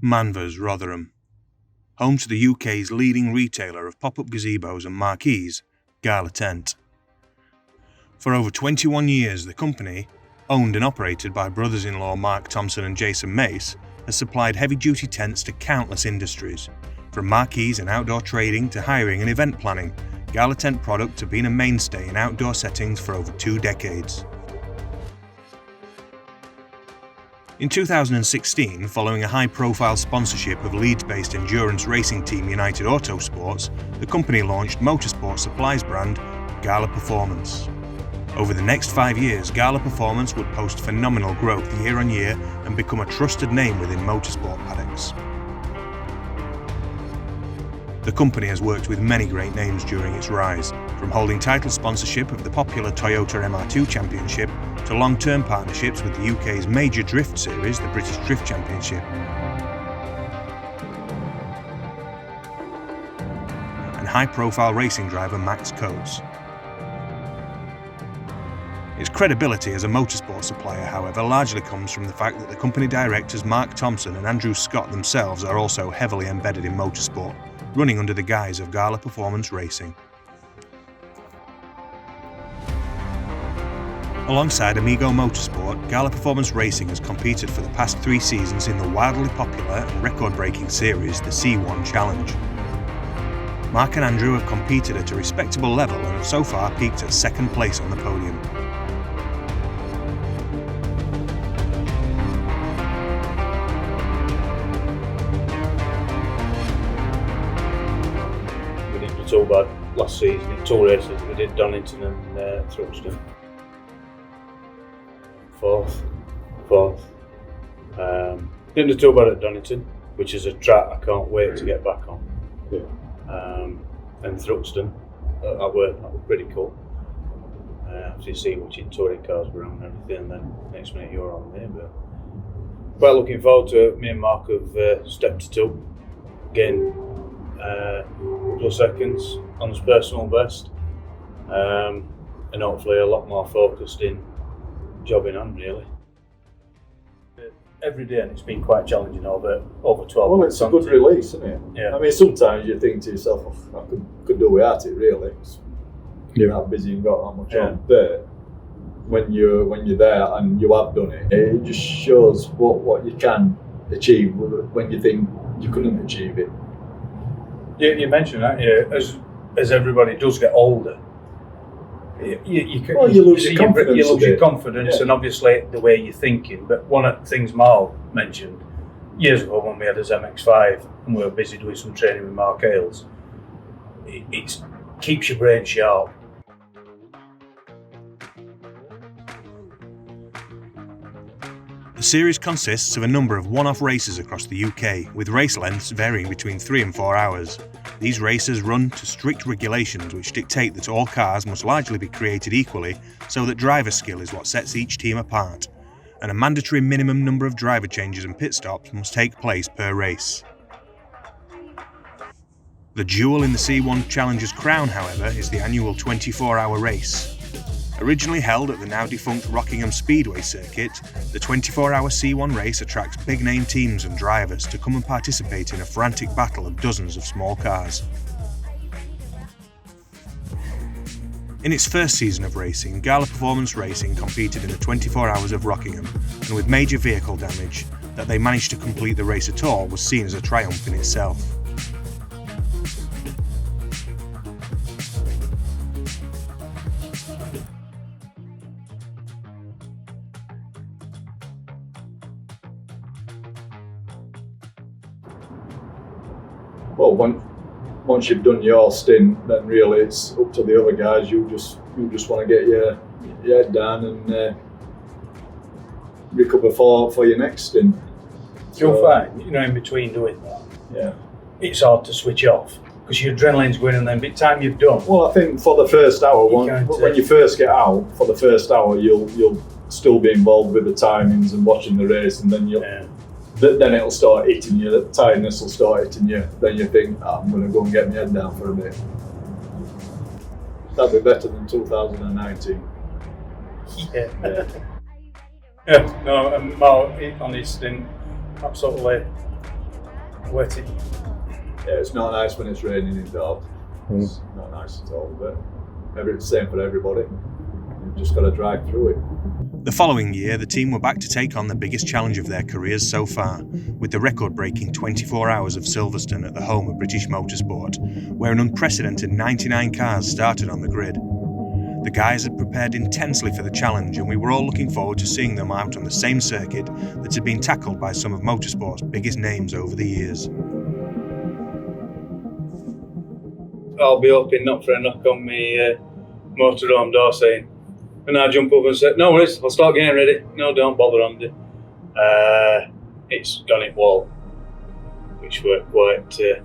Manvers, Rotherham. Home to the UK's leading retailer of pop-up gazebos and marquees, Gala Tent. For over 21 years, the company, owned and operated by brothers-in-law Mark Thompson and Jason Mace, has supplied heavy-duty tents to countless industries. From marquees and outdoor trading to hiring and event planning, Gala Tent products have been a mainstay in outdoor settings for over 2 decades. In 2016, following a high-profile sponsorship of Leeds-based endurance racing team United Autosports, the company launched motorsport supplies brand Gala Performance. Over the next 5 years, Gala Performance would post phenomenal growth year on year and become a trusted name within motorsport paddocks. The company has worked with many great names during its rise, from holding title sponsorship of the popular Toyota MR2 Championship to long-term partnerships with the UK's major drift series, the British Drift Championship, and high-profile racing driver Max Coates. Its credibility as a motorsport supplier, however, largely comes from the fact that the company directors Mark Thompson and Andrew Scott themselves are also heavily embedded in motorsport, running under the guise of Gala Performance Racing. Alongside Amigo Motorsport, Gala Performance Racing has competed for the past 3 seasons in the wildly popular and record-breaking series, the C1 Challenge. Mark and Andrew have competed at a respectable level and have so far peaked at 2nd place on the podium. We didn't do too bad last season in 2 races. We did Donington and Thruxton. Fourth. Didn't do too bad at Donington, which is a track I can't wait to get back on. Yeah. And Thruxton, that were pretty cool. After you see watching touring cars around and everything, and then next minute you're on there. But quite looking forward to it. Me and Mark have stepped it up, getting a couple of seconds on his personal best, and hopefully a lot more focused in jobbing on, really. Every day, and it's been quite challenging over 12 Well, months. it's a good release, isn't it? Yeah. I mean, sometimes you think to yourself, oh, I could do without it, really. You're that busy and got that much on. But when you're there and you have done it, it just shows what you can achieve when you think you couldn't achieve it. You mentioned that, as everybody does get older, you lose your confidence. You lose your confidence, and obviously the way you're thinking. But one of the things Mal mentioned years ago when we had his MX-5 and we were busy doing some training with Mark Ailes, it keeps your brain sharp. The series consists of a number of one-off races across the UK, with race lengths varying between 3 and 4 hours. These races run to strict regulations which dictate that all cars must largely be created equally, so that driver skill is what sets each team apart, and a mandatory minimum number of driver changes and pit stops must take place per race. The jewel in the C1 Challenger's crown, however, is the annual 24-hour race. Originally held at the now-defunct Rockingham Speedway circuit, the 24-hour C1 race attracts big-name teams and drivers to come and participate in a frantic battle of dozens of small cars. In its first season of racing, Gala Performance Racing competed in the 24 Hours of Rockingham, and with major vehicle damage, that they managed to complete the race at all was seen as a triumph in itself. Well, once you've done your stint, then really it's up to the other guys. You just want to get your head down and recover for your next stint. You'll find, in between doing that, it's hard to switch off because your adrenaline's going, and then by the time you've done. Well, I think for the first hour, when you first get out, for the first hour, you'll still be involved with the timings and watching the race, and then then it'll start hitting you, the tiredness will start hitting you, then you think, I'm going to go and get my head down for a bit. That'd be better than 2019. No, I'm more on his stint, absolutely Wetty. Yeah, it's not nice when it's raining indoors. It's not nice at all, but it's the same for everybody. You've just got to drive through it. The following year, the team were back to take on the biggest challenge of their careers so far, with the record-breaking 24 hours of Silverstone at the home of British Motorsport, where an unprecedented 99 cars started on the grid. The guys had prepared intensely for the challenge, and we were all looking forward to seeing them out on the same circuit that had been tackled by some of motorsport's biggest names over the years. I'll be hoping not for a knock on my motorhome door saying, and I jump up and say, no worries, I'll start getting ready. No, don't bother, Andy. It's gone in wall, which worked quite a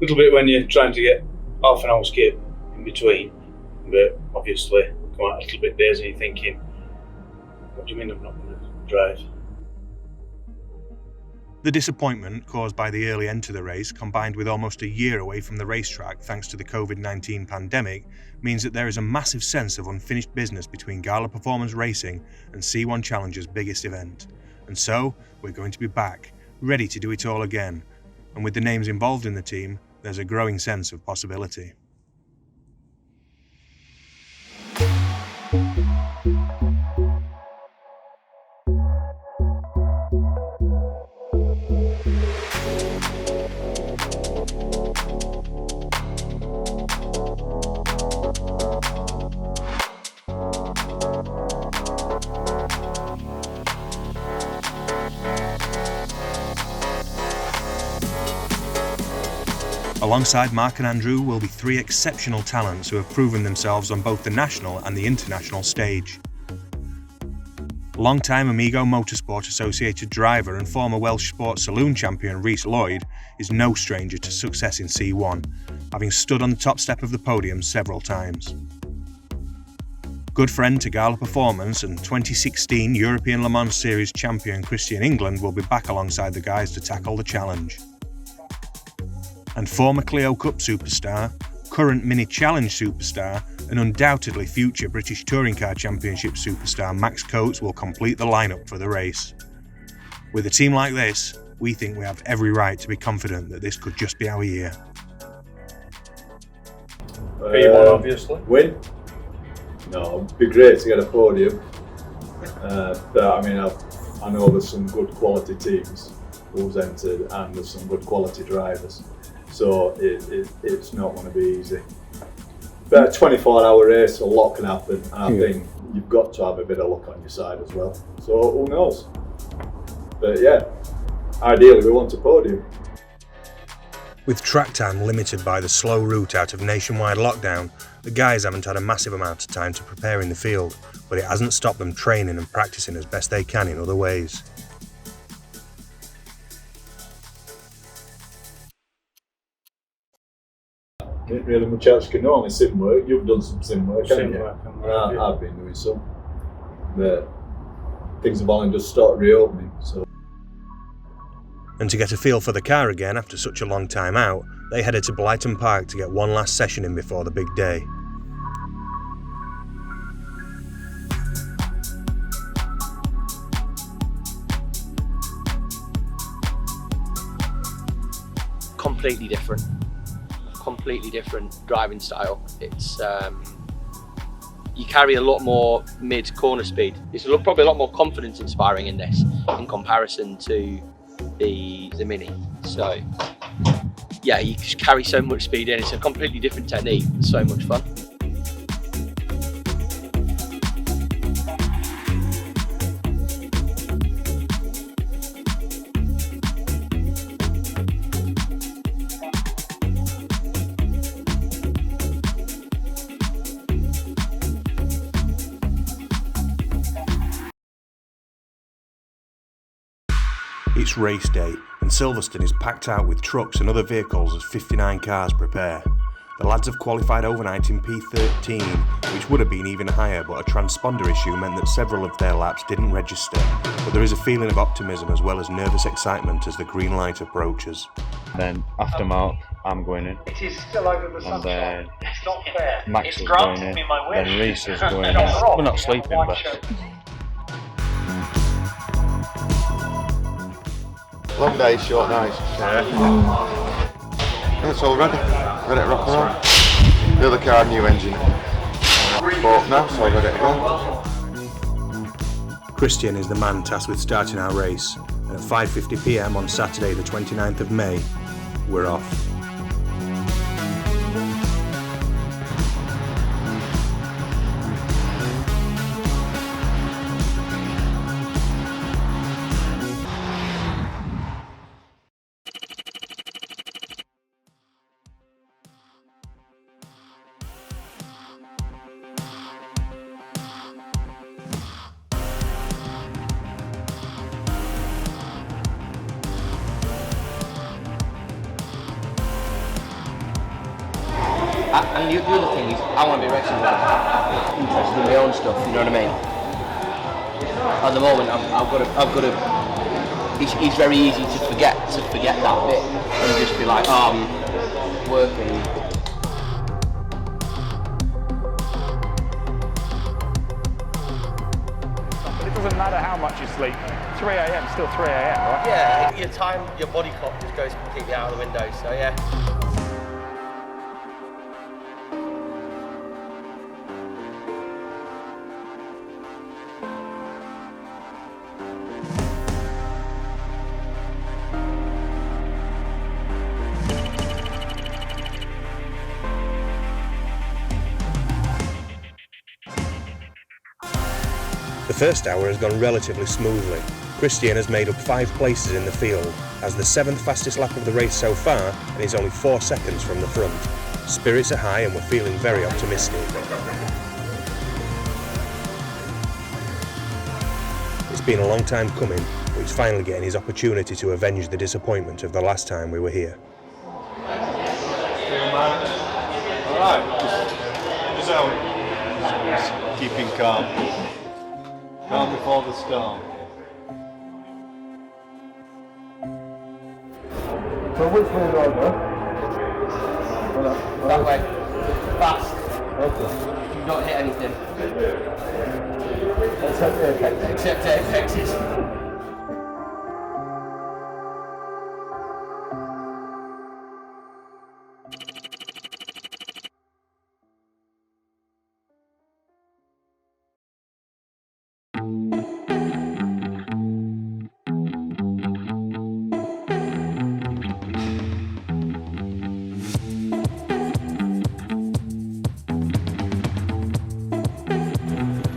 little bit when you're trying to get half an hour skip in between, but obviously quite a little bit days and you're thinking, what do you mean I'm not going to drive? The disappointment caused by the early end to the race, combined with almost a year away from the racetrack thanks to the COVID-19 pandemic, means that there is a massive sense of unfinished business between Gala Performance Racing and C1 Challenger's biggest event. And so, we're going to be back, ready to do it all again. And with the names involved in the team, there's a growing sense of possibility. Alongside Mark and Andrew will be three exceptional talents who have proven themselves on both the national and the international stage. Long-time Amigo Motorsport associated driver and former Welsh Saloon Champion Rhys Lloyd is no stranger to success in C1, having stood on the top step of the podium several times. Good friend to Gala Performance and 2016 European Le Mans Series champion Christian England will be back alongside the guys to tackle the challenge. And former Clio Cup superstar, current Mini Challenge superstar, and undoubtedly future British Touring Car Championship superstar Max Coates will complete the lineup for the race. With a team like this, we think we have every right to be confident that this could just be our year. P1 obviously. Win? No, it'd be great to get a podium. But I mean, I know there's some good quality teams who's entered and there's some good quality drivers. So it's not going to be easy. But a 24-hour race, a lot can happen, and I think you've got to have a bit of luck on your side as well. So who knows? But yeah, ideally we want a podium. With track time limited by the slow route out of nationwide lockdown, the guys haven't had a massive amount of time to prepare in the field, but it hasn't stopped them training and practicing as best they can in other ways. Ain't really much else you can know, only sim work. You've done some sim work, haven't you? I've I've been doing some. But things have only just started reopening, so. And to get a feel for the car again after such a long time out, they headed to Blyton Park to get one last session in before the big day. Completely different driving style. It's you carry a lot more mid corner speed. It's probably a lot more confidence inspiring in this in comparison to the Mini. So yeah, you just carry so much speed in. It's a completely different technique. It's so much fun. It's race day, and Silverstone is packed out with trucks and other vehicles as 59 cars prepare. The lads have qualified overnight in P13, which would have been even higher, but a transponder issue meant that several of their laps didn't register. But there is a feeling of optimism as well as nervous excitement as the green light approaches. Then after Mark, I'm going in. It is still over the sunshine. It's not fair. Max it's is going granted in. me my wish. Then Rhys is going in. And I'm wrong. We're not sleeping, but Long days, short nights. It's all ready. Ready to rock and roll. The other car, new engine. Bought now, so I'm ready to go. Christian is the man tasked with starting our race, and at 5:50 p.m. on Saturday the 29th of May, we're off. And the other thing is, I want to be racing like interested in my own stuff. You know what I mean? At the moment, I've got to. It's very easy to forget that bit and just be like, oh, I'm working. But it doesn't matter how much you sleep. 3 a.m. still 3 a.m. right? Yeah, your time, your body clock just goes completely out of the window. So yeah. The first hour has gone relatively smoothly. Christian has made up 5 places in the field, has the 7th fastest lap of the race so far, and is only 4 seconds from the front. Spirits are high and we're feeling very optimistic. It's been a long time coming, but he's finally getting his opportunity to avenge the disappointment of the last time we were here. Alright, just out. Just keeping calm. Calm before the storm. So which way are you going? That way. Fast. Okay. You don't hit anything. Except the apex. Except apexes.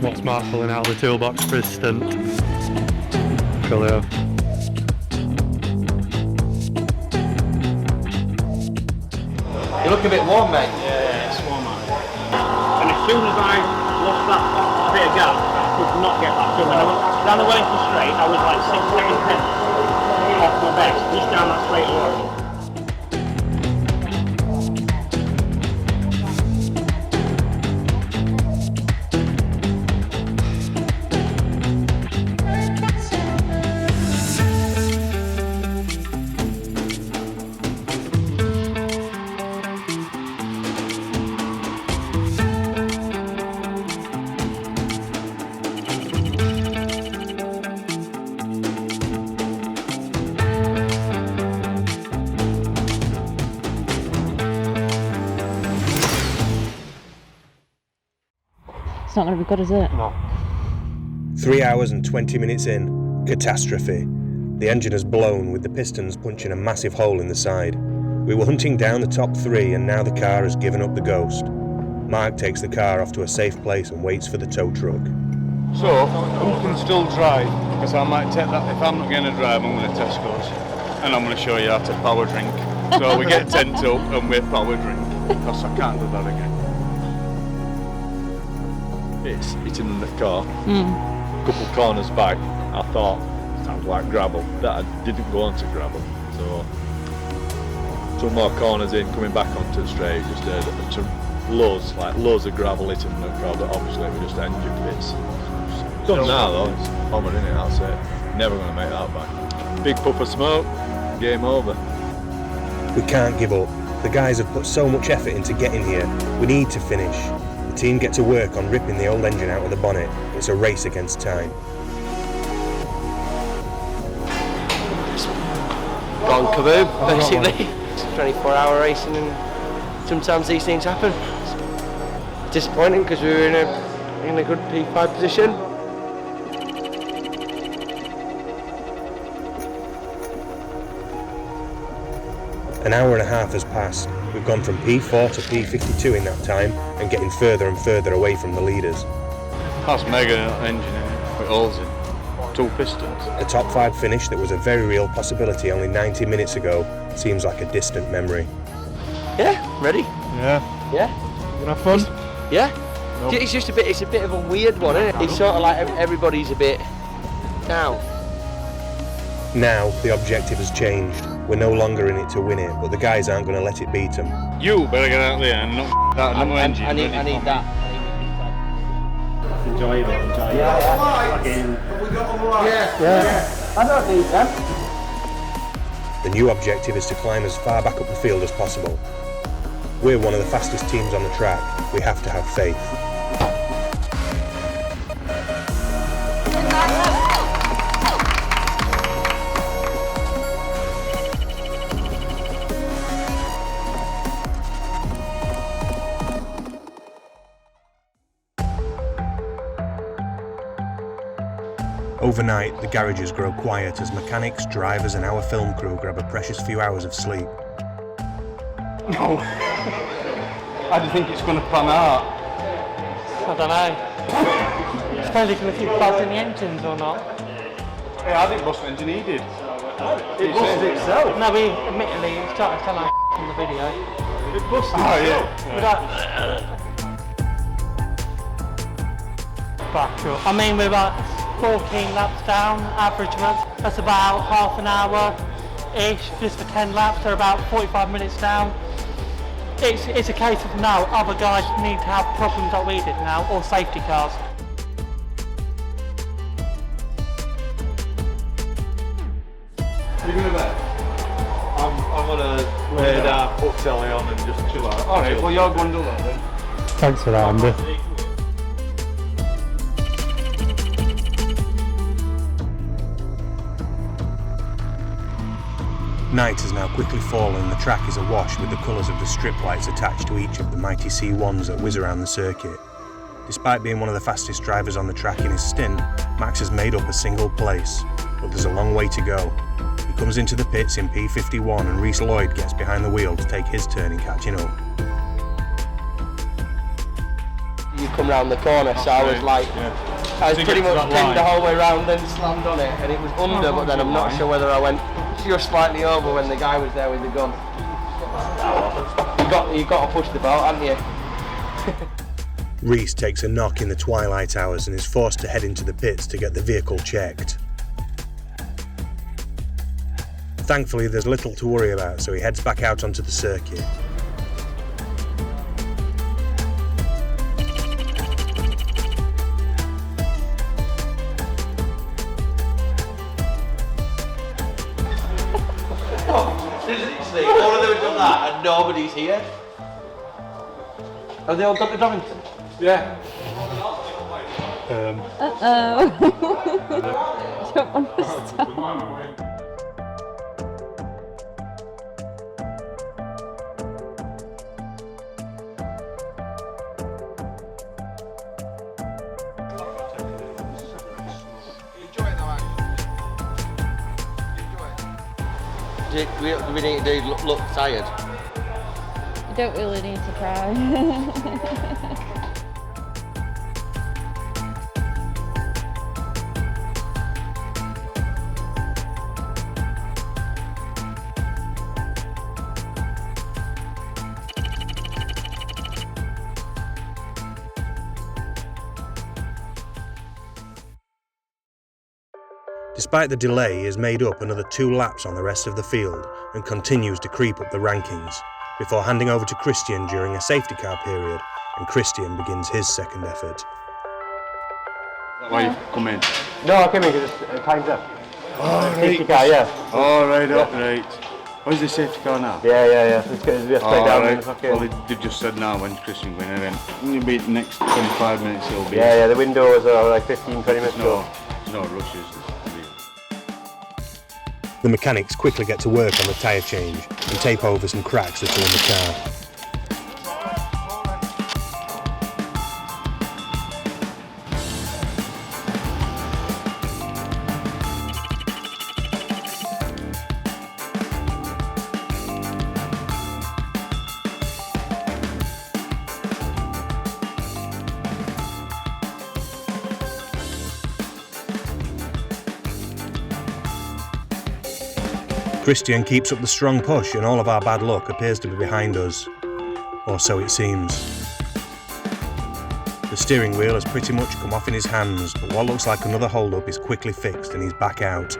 What's Mark pulling out of the toolbox for his stunt? Clio. You look a bit warm, mate. Yeah, it's warm out. And as soon as I lost that bit of gap, I could not get back to it. When I went down the Wellington straight, I was like 6-7 tenths off my best, just down that straight alone. It's not going to be good, is it? No. 3 hours and 20 minutes in, catastrophe. The engine has blown with the pistons punching a massive hole in the side. We were hunting down the top 3 and now the car has given up the ghost. Mark takes the car off to a safe place and waits for the tow truck. So, who can still drive? Because I might take that, if I'm not going to drive, I'm going to Tesco's. And I'm going to show you how to power drink. So we get tent up and we power drink. Because I can't do that again. It's hitting in the car. A couple corners back, I thought it sounded like gravel. That I didn't go onto gravel. So 2 more corners in, coming back onto the straight, just loads of gravel hitting the car, but obviously we just engine bits. Done now though, it's hammered in it, that's it. Never going to make that back. Big puff of smoke, game over. We can't give up. The guys have put so much effort into getting here. We need to finish. The team get to work on ripping the old engine out of the bonnet. It's a race against time. gone kaboom, basically. It's 24-hour racing, and sometimes these things happen. It's disappointing because we were in a good P5 position. An hour and a half has passed. We've gone from P4 to P52 in that time and getting further and further away from the leaders. That's mega engine in it, with holes in. 2 pistons. The top 5 finish that was a very real possibility only 90 minutes ago seems like a distant memory. Yeah, ready? Yeah. Yeah. You gonna have fun? Yeah. Nope. It's a bit of a weird one, isn't it? It's sort of like everybody's a bit down. Now the objective has changed. We're no longer in it to win it, but the guys aren't going to let it beat them. You better get out there and knock that another engine. I need that. Enjoyable, enjoyable. Yeah. I don't need them. The new objective is to climb as far back up the field as possible. We're one of the fastest teams on the track. We have to have faith. Overnight, the garages grow quiet as mechanics, drivers and our film crew grab a precious few hours of sleep. No. I don't think it's going to pan out. I don't know. I suppose you can keep buzzing the engines or not. Yeah, I didn't bust the engine, he did. It busted itself. No, we admittedly started to tell us in the video. It busted itself. I mean, we're about 14 laps down, average month. That's about half an hour-ish, just for 10 laps. They're about 45 minutes down. It's a case of now, other guys need to have problems like we did now, or safety cars. You're going to bet? I'm going to lay down, put telly on and just chill out. Alright, well you're going to do that then. Thanks for that, Andy. Night has now quickly fallen and the track is awash with the colours of the strip lights attached to each of the mighty C1s that whiz around the circuit. Despite being one of the fastest drivers on the track in his stint, Max has made up a single place, but there's a long way to go. He comes into the pits in P51 and Rhys Lloyd gets behind the wheel to take his turn in catching up. You come round the corner, so I was like, I was pretty much pinned the whole way round and slammed on it, and it was under, but then I'm not sure whether I went just slightly over when the guy was there with the gun. You got to push the boat, haven't you? Rhys takes a knock in the twilight hours and is forced to head into the pits to get the vehicle checked. Thankfully, there's little to worry about, so he heads back out onto the circuit. All of them have done that and nobody's here. Have they all got to Donington? Yeah. Uh-oh. Don't understand. Do we need to look tired? You don't really need to try. Despite the delay, he has made up another 2 laps on the rest of the field and continues to creep up the rankings, before handing over to Christian during a safety car period, and Christian begins his second effort. Why you come in? No, I came in because it's time's up. Oh, Safety car, yeah. Oh, right, right. Where's the safety car now? Yeah. Let's get this straight down. Right. Well, they've just said now when Christian went in, then it'll be the next 25 minutes he'll be. Yeah, the windows are like 15-20 minutes. No rushes. The mechanics quickly get to work on the tyre change and tape over some cracks that are in the car. Christian keeps up the strong push and all of our bad luck appears to be behind us. Or so it seems. The steering wheel has pretty much come off in his hands, but what looks like another hold-up is quickly fixed and he's back out.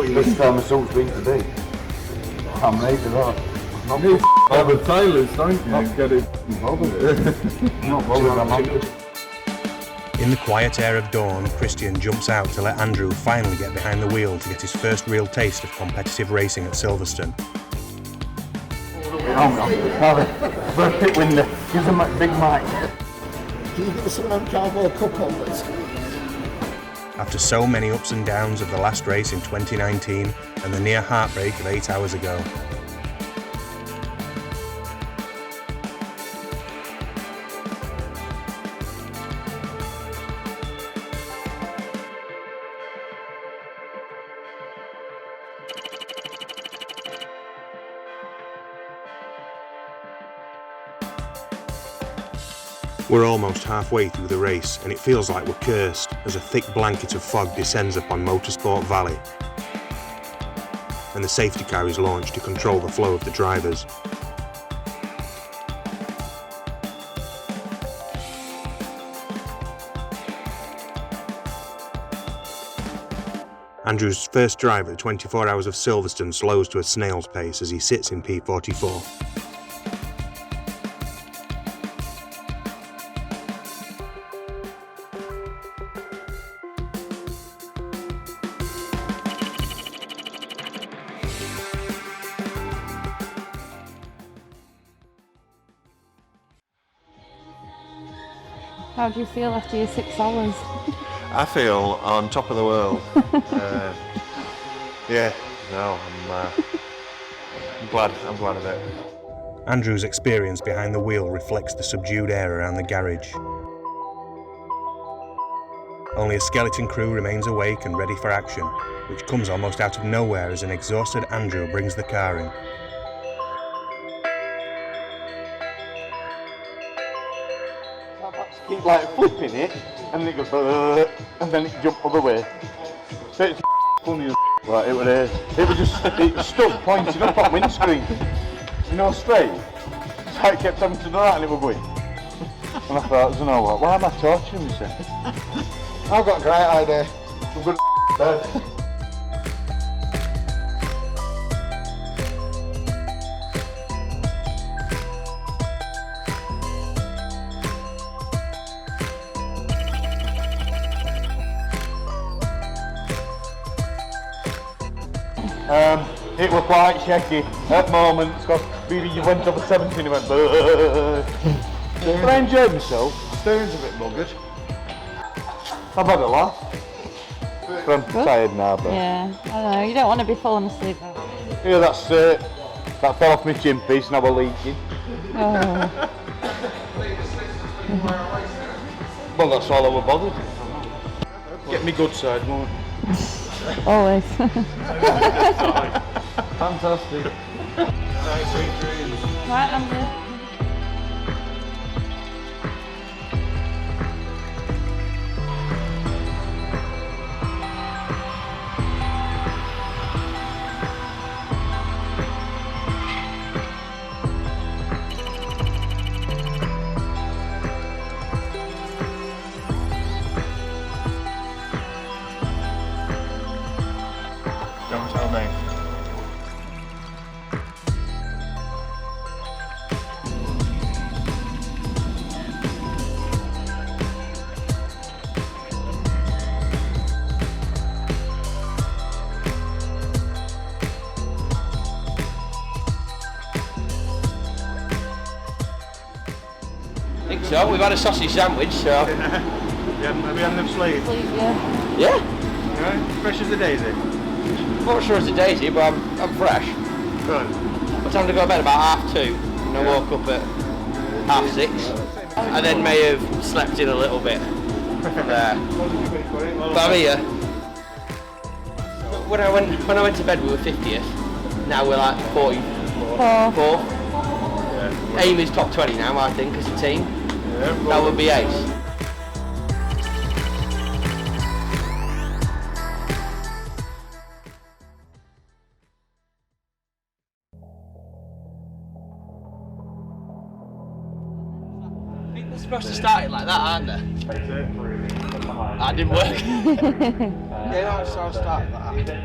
This time the salt's been today. I'm late for that. Not You the tailors, don't you? Get it bothered. not bothered, I'm happy. In the quiet air of dawn, Christian jumps out to let Andrew finally get behind the wheel to get his first real taste of competitive racing at Silverstone. First pit window, give them a big mic. Can you give us some of them cardboard cup holders? After so many ups and downs of the last race in 2019 and the near heartbreak of 8 hours ago. We're almost halfway through the race and it feels like we're cursed as a thick blanket of fog descends upon Motorsport Valley and the safety car is launched to control the flow of the drivers. Andrew's first drive at 24 Hours of Silverstone slows to a snail's pace as he sits in P44. How do you feel after your 6 hours? I feel on top of the world. Yeah, no, I'm glad of it. Andrew's experience behind the wheel reflects the subdued air around the garage. Only a skeleton crew remains awake and ready for action, which comes almost out of nowhere as an exhausted Andrew brings the car in. Keep like flipping it, and then it goes, and then it jumped other way. So it's funny as right, it was just, it was stuck pointing up on windscreen. You know, straight. So it kept having to do that and it was going. And I thought, you know what, why am I torturing myself? I've got a great idea. I'm good bed. It was quite shaky at moments because maybe you went over 17 and went but I enjoyed myself. Steering's a bit buggered. I've had a laugh. But I'm tired now, but Yeah, I don't know, you don't want to be falling asleep. yeah, that's that fell off my chin piece and I was leaking. Oh. Well, that's all I was bothered. Get me good side, won't Always. Fantastic. Right, I'm good. I think so. We've had a sausage sandwich, so. Have you had them sleeves? Yeah. Yeah? Right. Fresh as a daisy. Not sure it's a daisy, but I'm fresh. Good. What time to go to bed? About 2:30. And I woke up at 6:30. I then may have slept in a little bit there. But I'm here. When I went to bed, we were 50th. Now we're like 44. Aim is top 20 now, I think, as a team. That would be ace. They're supposed to start it like that, aren't they? That didn't work. Yeah, no, so I'll start it like that.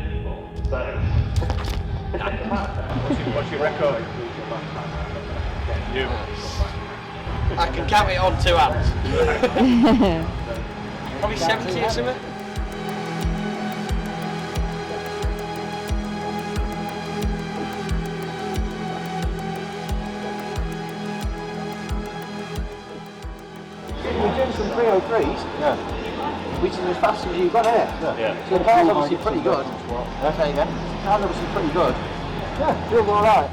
What's your record? I can count it on 2 hands. Probably 70 or something. We're doing some 303s, which is as fast as you've got here. Yeah. So the car's obviously pretty good. Okay, then. The car's obviously pretty good. Yeah, feels alright.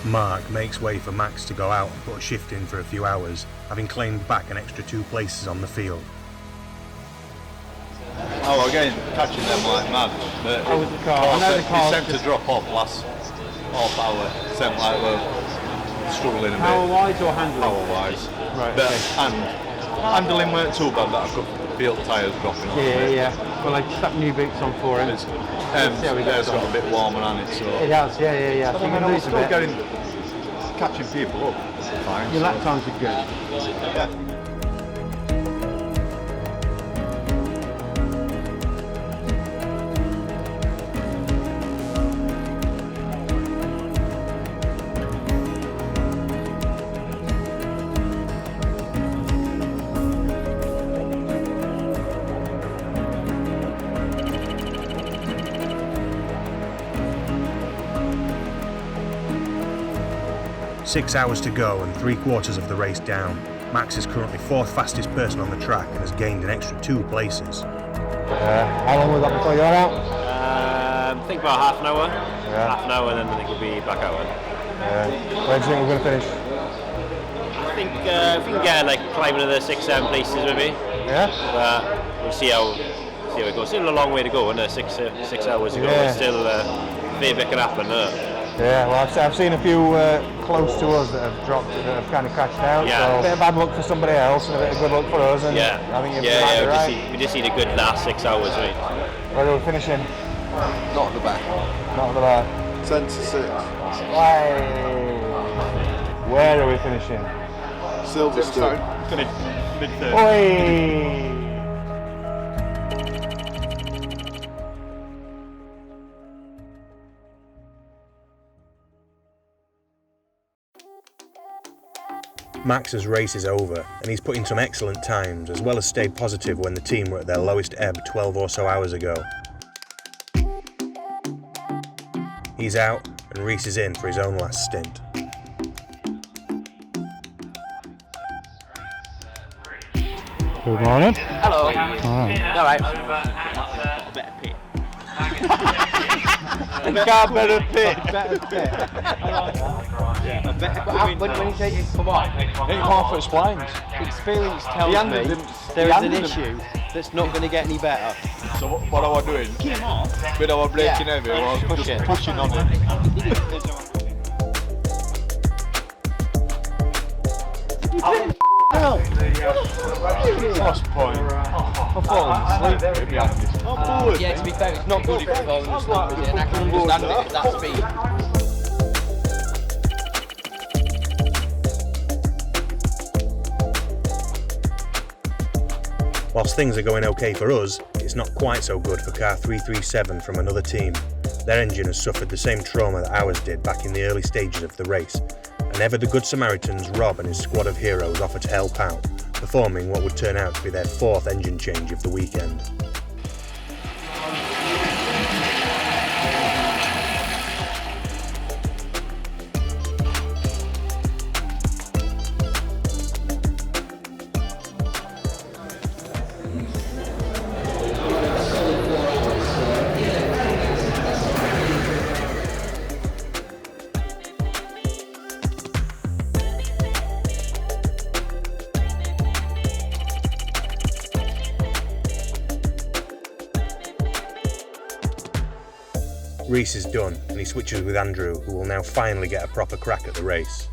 Mark makes way for Max to go out and put a shift in for a few hours, having claimed back an extra 2 places on the field. Oh, again, catching them like mad. How was the car? I know the car. It seemed to drop off last half hour. It seemed like we're struggling a bit. Power-wise or handling? Power-wise. Right, But okay. handling weren't too bad, that I could feel tyres dropping off. Yeah. Well, I stuck new boots on for him. It's got a bit warmer on it, so. It has, yeah. But I mean, I was still catching people up. Fine. Your lap times are good. Yeah. 6 hours to go and 3/4 of the race down. Max is currently 4th fastest person on the track and has gained an extra 2 places. How long was that before you got out? I think about half an hour. Yeah. Half an hour, and then I think we'll be back out. Where do you think we're going to finish? I think if we can get climb another 6-7 places maybe. Yeah. But we'll see how it goes. Still a long way to go, and 6 hours to go. Yeah. Still a fair bit can happen. Yeah, well, I've seen a few close to us that have dropped, that have kind of crashed out. Yeah. So a bit of bad luck for somebody else and a bit of good luck for us. And yeah. I think you're right. We just need a good last 6 hours, right? Where are we finishing? Not at the back. Not at the back. 10 to 6. Where are we finishing? Silverstone. Mid-third. Oi! Max's race is over, and he's put in some excellent times, as well as stayed positive when the team were at their lowest ebb 12 or so hours ago. He's out, and Rhys is in for his own last stint. Good morning. Hello. Alright. A better pit. Better pit. When you take it come off, Half its blinds. experience tells me there is an issue that's not going to get any better. So what I was doing, when I was braking heavy, I was just pushing on it. Last point. I'm falling asleep. Yeah, to be fair, it's not good if you're falling asleep, is it? And I can understand it at that speed. Whilst things are going okay for us, it's not quite so good for car 337 from another team. Their engine has suffered the same trauma that ours did back in the early stages of the race, and ever the Good Samaritans, Rob and his squad of heroes offer to help out, performing what would turn out to be their 4th engine change of the weekend. Rhys is done, and he switches with Andrew, who will now finally get a proper crack at the race.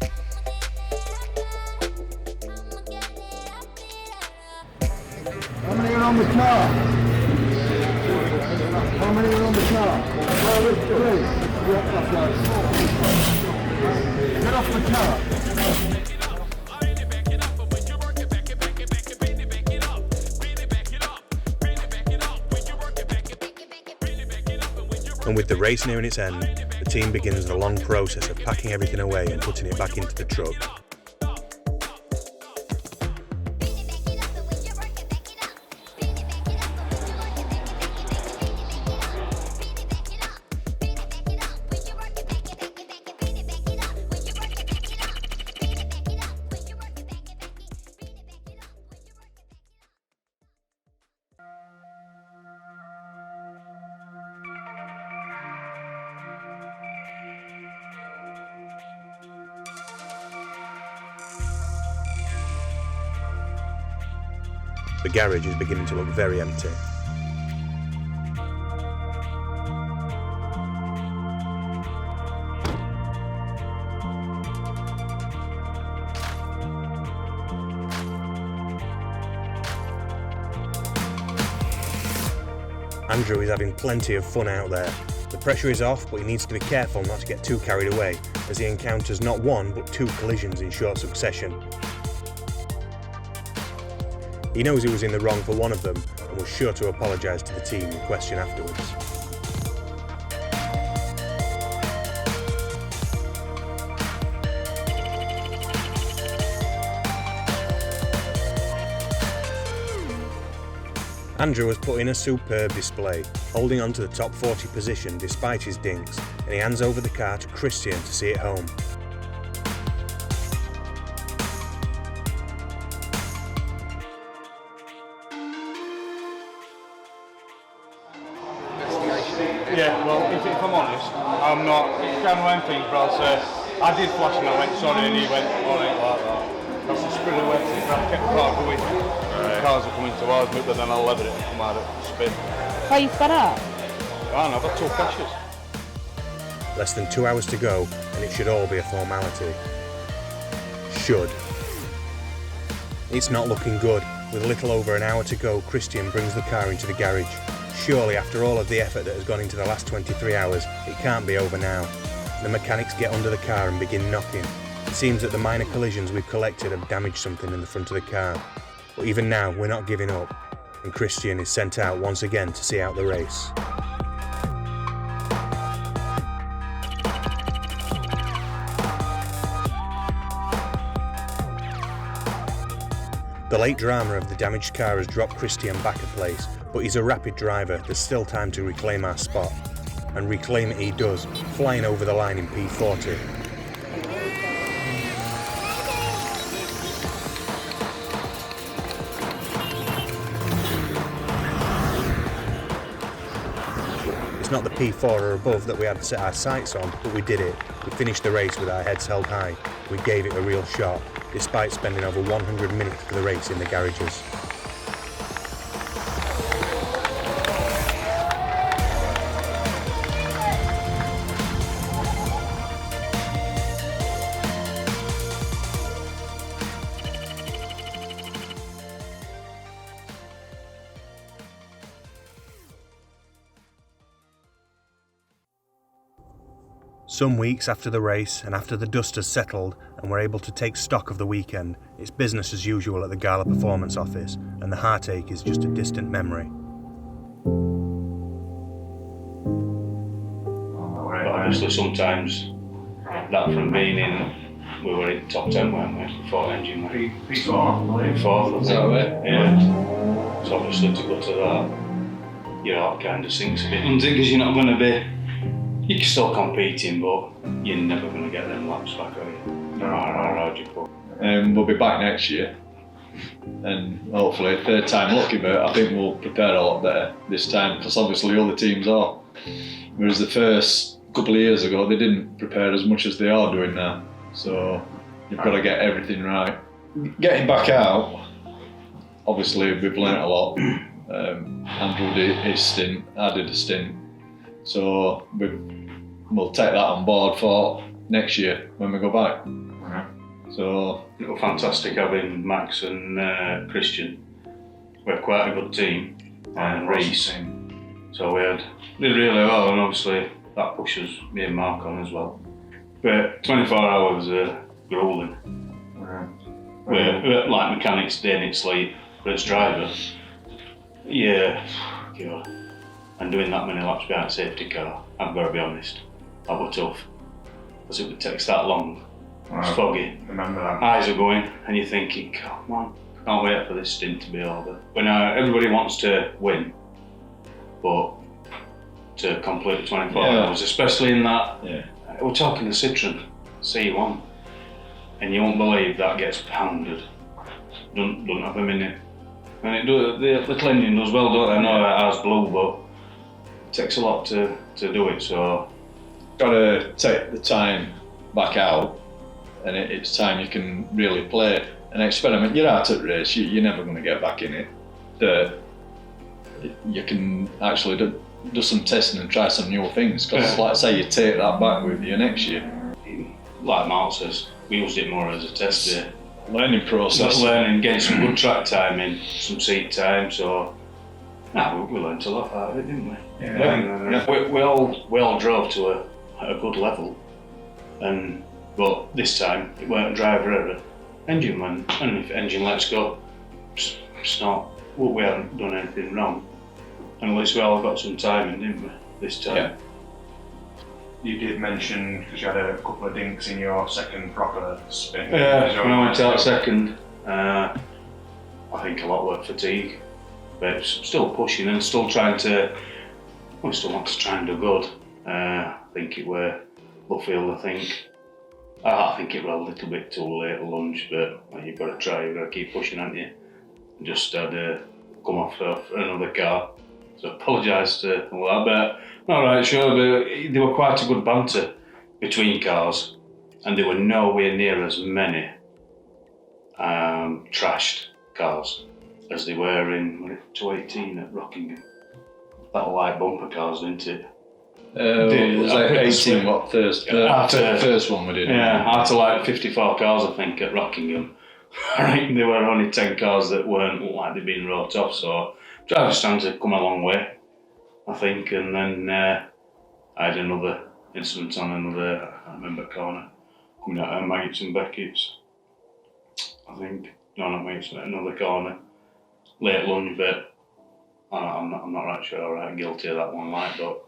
How many are on the car? How many are on the car? Oh, there's 3. Yeah, that's right. Get off the car. And with the race nearing its end, the team begins the long process of packing everything away and putting it back into the truck. The garage is beginning to look very empty. Andrew is having plenty of fun out there. The pressure is off, but he needs to be careful not to get too carried away, as he encounters not 1 but 2 collisions in short succession. He knows he was in the wrong for one of them and was sure to apologise to the team in question afterwards. Andrew has put in a superb display, holding on to the top 40 position despite his dinks, and he hands over the car to Christian to see it home. Yeah, well, if I'm honest, I'm not. It's kind of one thing, but I'll say, I did flash and I went sorry, and he went, oh, it ain't like that. That's the spirit of the way to kept the car going. Right. Cars are coming towards me, but then I'll lever it and come out of spin. Why you sped up? I know, I've had 2 flashes. Less than 2 hours to go, and it should all be a formality. Should. It's not looking good. With a little over an hour to go, Christian brings the car into the garage. Surely, after all of the effort that has gone into the last 23 hours, it can't be over now. The mechanics get under the car and begin knocking. It seems that the minor collisions we've collected have damaged something in the front of the car. But even now, we're not giving up, and Christian is sent out once again to see out the race. The late drama of the damaged car has dropped Christian back a place, but he's a rapid driver. There's still time to reclaim our spot. And reclaim it he does, flying over the line in P40. It's not the P4 or above that we had to set our sights on, but we did it. We finished the race with our heads held high. We gave it a real shot, despite spending over 100 minutes for the race in the garages. Some weeks after the race and after the dust has settled and we're able to take stock of the weekend, it's business as usual at the Gala Performance office, and the heartache is just a distant memory. honestly, sometimes that from being in, we were in top 10, weren't we, before engine? P4, Is that right? Yeah. So obviously to go to that, your heart kind of sinks a bit. And because you're not going to be, you're still competing, but you're never going to get them laps back, are you? How'd you put? We'll be back next year, and hopefully third time lucky, but I think we'll prepare a lot better this time, because obviously all the teams are. Whereas the first couple of years ago, they didn't prepare as much as they are doing now. So you've got to get everything right. Getting back out, obviously we've learnt a lot. Andrew did his stint, I did a stint. So we'll take that on board for next year when we go back. So it was fantastic having Max and Christian. We're quite a good team, and Rhys. So we did really well, and obviously that pushes me and Mark on as well. But 24 hours grueling. We're like mechanics, day and sleep, but as drivers, yeah, God. And doing that many laps behind a safety car, I've got to be honest, that was tough. Because it would take that long. It's foggy. Remember that. Eyes are going, and you're thinking, come on, can't wait for this stint to be over. But now everybody wants to win, but to complete the 24 hours, especially in that, we're talking the Citroen C1, and you won't believe that gets pounded. Don't have a minute. And it does, the little engine does well, don't they? I know it has blue, but it takes a lot to do it, so. Got to take the time back out, and it's time you can really play and experiment. You're out at race, you're never going to get back in it. You can actually do some testing and try some new things, because like I say, you take that back with you next year. Like Mark says, we used it more as a test day. Learning process. Learning, getting some good track time in, some seat time, so we learned a lot out of it, didn't we? Yeah. We all drove to a good level, but this time it weren't driver error. Engine went, and if engine lets go, it's not, we haven't done anything wrong. And at least we all got some time in, didn't we, this time? Yeah. You did mention, because you had a couple of dinks in your second proper spin. Yeah, when I went out second, I think a lot of fatigue, but still pushing and still trying to, we still want to try and do good. I think it were Luffield, I think it were a little bit too late at lunch, but you've got to try, you've got to keep pushing, haven't you? And just had come off another car. So I apologise to all that, but all right, sure, but there were quite a good banter between cars, and there were nowhere near as many trashed cars as they were in 2018 at Rockingham. That were like bumper cars, didn't it? Was like 18 what first one we did? Yeah, after like 54 cars I think at Rockingham. I think there were only 10 cars that weren't like they'd been wrote off, so driver stands had come a long way, I think, and then I had another incident on another, I can't remember, corner, coming out of Mates and Beckett's, I think, no, not Mates, another corner, late lunge bit. I'm not right sure, right, guilty of that one, like, but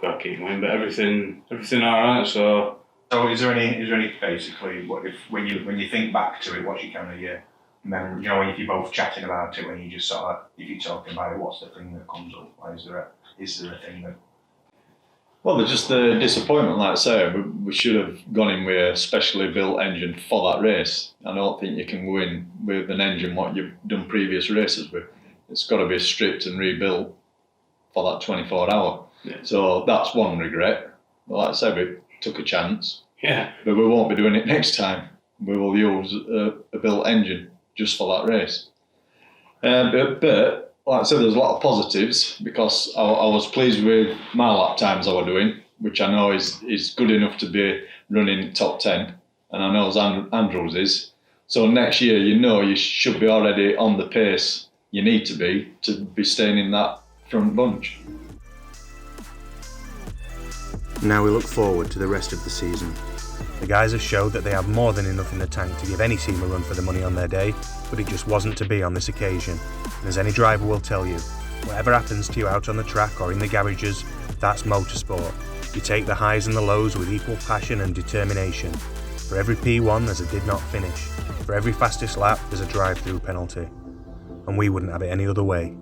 got to keep going. But everything all right. So is there any basically when you think back to it, what's your kind of your memory? You know, if you're both chatting about it, when you just sort of, if you're talking about it, what's the thing that comes up? Like, is there a thing that? Well, there's just the disappointment, like I say, we should have gone in with a specially built engine for that race. I don't think you can go in with an engine what you've done previous races with. It's got to be stripped and rebuilt for that 24 hour. Yeah. So that's one regret. But like I said, we took a chance. Yeah. But we won't be doing it next time. We will use a built engine just for that race. But like I said, there's a lot of positives, because I was pleased with my lap times I was doing, which I know is good enough to be running top 10, and I know Andrews is. So next year, you should be already on the pace you need to be staying in that front bunch. Now we look forward to the rest of the season. The guys have showed that they have more than enough in the tank to give any team a run for the money on their day, but it just wasn't to be on this occasion. And as any driver will tell you, whatever happens to you out on the track or in the garages, that's motorsport. You take the highs and the lows with equal passion and determination. For every P1 there's a did not finish. For every fastest lap there's a drive-through penalty. And we wouldn't have it any other way.